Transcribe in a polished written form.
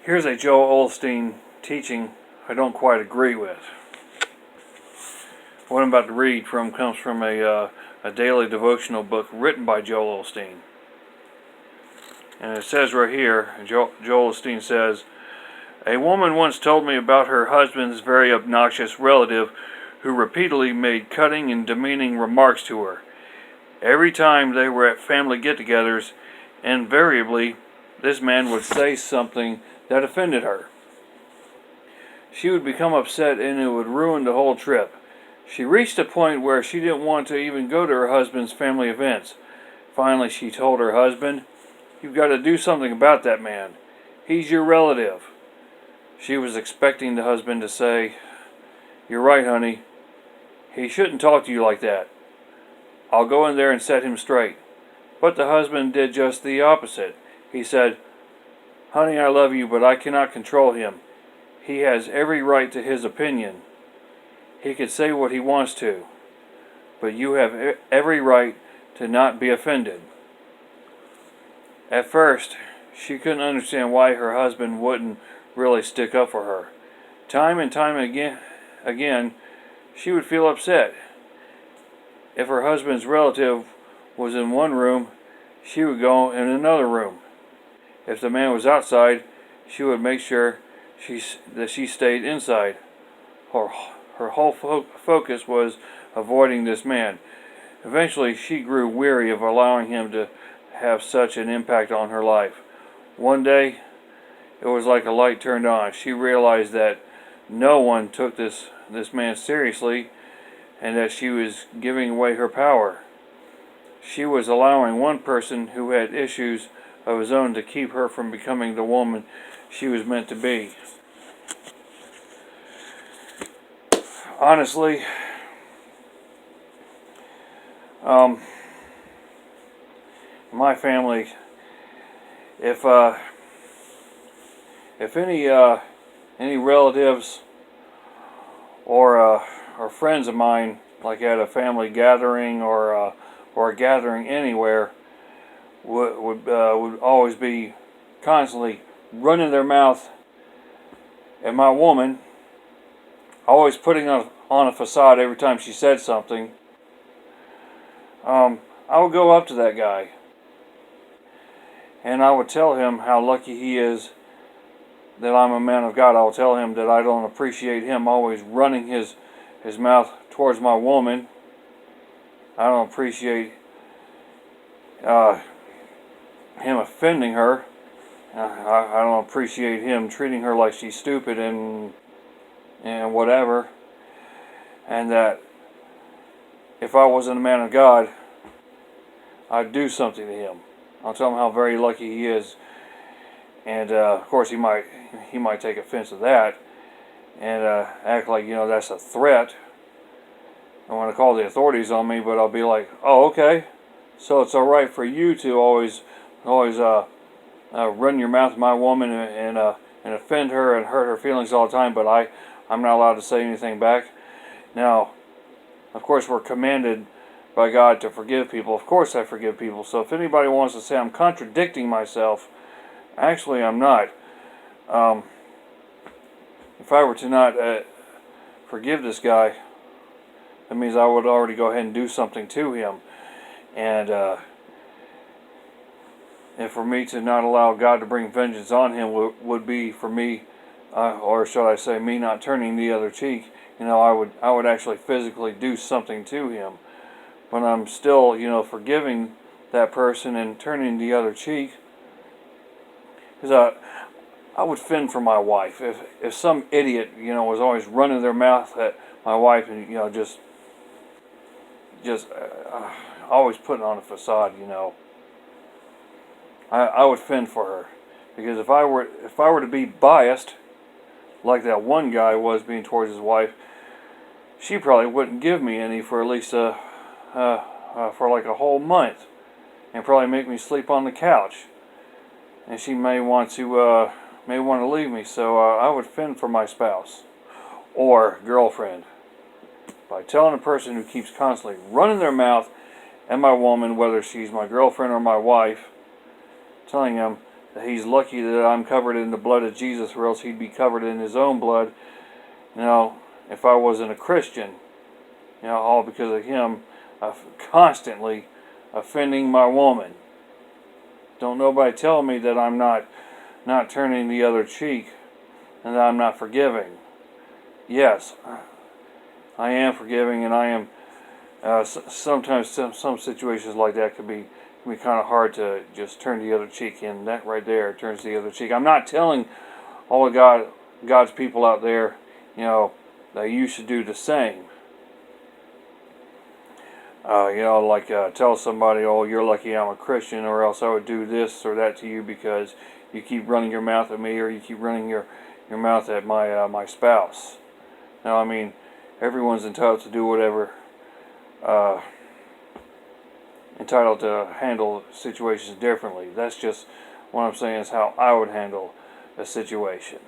Here's a Joel Osteen teaching I don't quite agree with. What I'm about to read from comes from a daily devotional book written by Joel Osteen. And it says right here, Joel Osteen says, "A woman once told me about her husband's very obnoxious relative who repeatedly made cutting and demeaning remarks to her. Every time they were at family get-togethers, invariably this man would say something that offended her. She would become upset and it would ruin the whole trip. She reached a point where she didn't want to even go to her husband's family events. Finally, she told her husband, 'You've got to do something about that man. He's your relative.' She was expecting the husband to say, 'You're right, honey. He shouldn't talk to you like that. I'll go in there and set him straight.' But the husband did just the opposite. He said, 'Honey, I love you, but I cannot control him. He has every right to his opinion. He can say what he wants to, but you have every right to not be offended.' At first, she couldn't understand why her husband wouldn't really stick up for her. Time and time again, she would feel upset. If her husband's relative was in one room, she would go in another room. If the man was outside, she would make sure that she stayed inside. Her whole focus was avoiding this man. Eventually, she grew weary of allowing him to have such an impact on her life. One day, it was like a light turned on. She realized that no one took this man seriously and that she was giving away her power. She was allowing one person who had issues of his own to keep her from becoming the woman she was meant to be. Honestly, my family, if any relatives or friends of mine, like at a family gathering or a gathering anywhere, would always be constantly running their mouth at my woman, always putting on a facade every time she said something, I would go up to that guy and I would tell him how lucky he is that I'm a man of God. I would tell him that I don't appreciate him always running his mouth towards my woman. I don't appreciate him offending her. I don't appreciate him treating her like she's stupid and whatever. And that if I wasn't a man of God, I'd do something to him. I'll tell him how very lucky he is. And of course he might take offense to that and act like, that's a threat. I want to call the authorities on me, but I'll be like, "Oh, okay. So it's all right for you to always run your mouth at my woman and offend her and hurt her feelings all the time, but I'm not allowed to say anything back." Now, of course, we're commanded by God to forgive people. Of course I forgive people. So if anybody wants to say I'm contradicting myself, actually I'm not. If I were to not forgive this guy, that means I would already go ahead and do something to him. And for me to not allow God to bring vengeance on him would be for me, or should I say me not turning the other cheek. I would actually physically do something to him. When I'm still, forgiving that person and turning the other cheek, because I would fend for my wife. If some idiot, was always running their mouth at my wife and, just always putting on a facade, I would fend for her. Because if I were to be biased, like that one guy was being towards his wife, she probably wouldn't give me any for at least for like a whole month, and probably make me sleep on the couch. And she may want to leave me. So I would fend for my spouse or girlfriend by telling a person who keeps constantly running their mouth at my woman, whether she's my girlfriend or my wife, telling them he's lucky that I'm covered in the blood of Jesus, or else he'd be covered in his own blood. You know, if I wasn't a Christian, you know, all because of him constantly offending my woman. Don't nobody tell me that I'm not turning the other cheek and that I'm not forgiving. Yes, I am forgiving, and I am. Sometimes some situations like that can be kind of hard to just turn the other cheek, and that right there turns the other cheek. I'm not telling all of God's people out there, you know, that you should do the same. You know, like tell somebody, oh, you're lucky I'm a Christian, or else I would do this or that to you because you keep running your mouth at me, or you keep running your mouth at my spouse. Now, I mean, everyone's entitled to do whatever, entitled to handle situations differently. That's just what I'm saying is how I would handle a situation.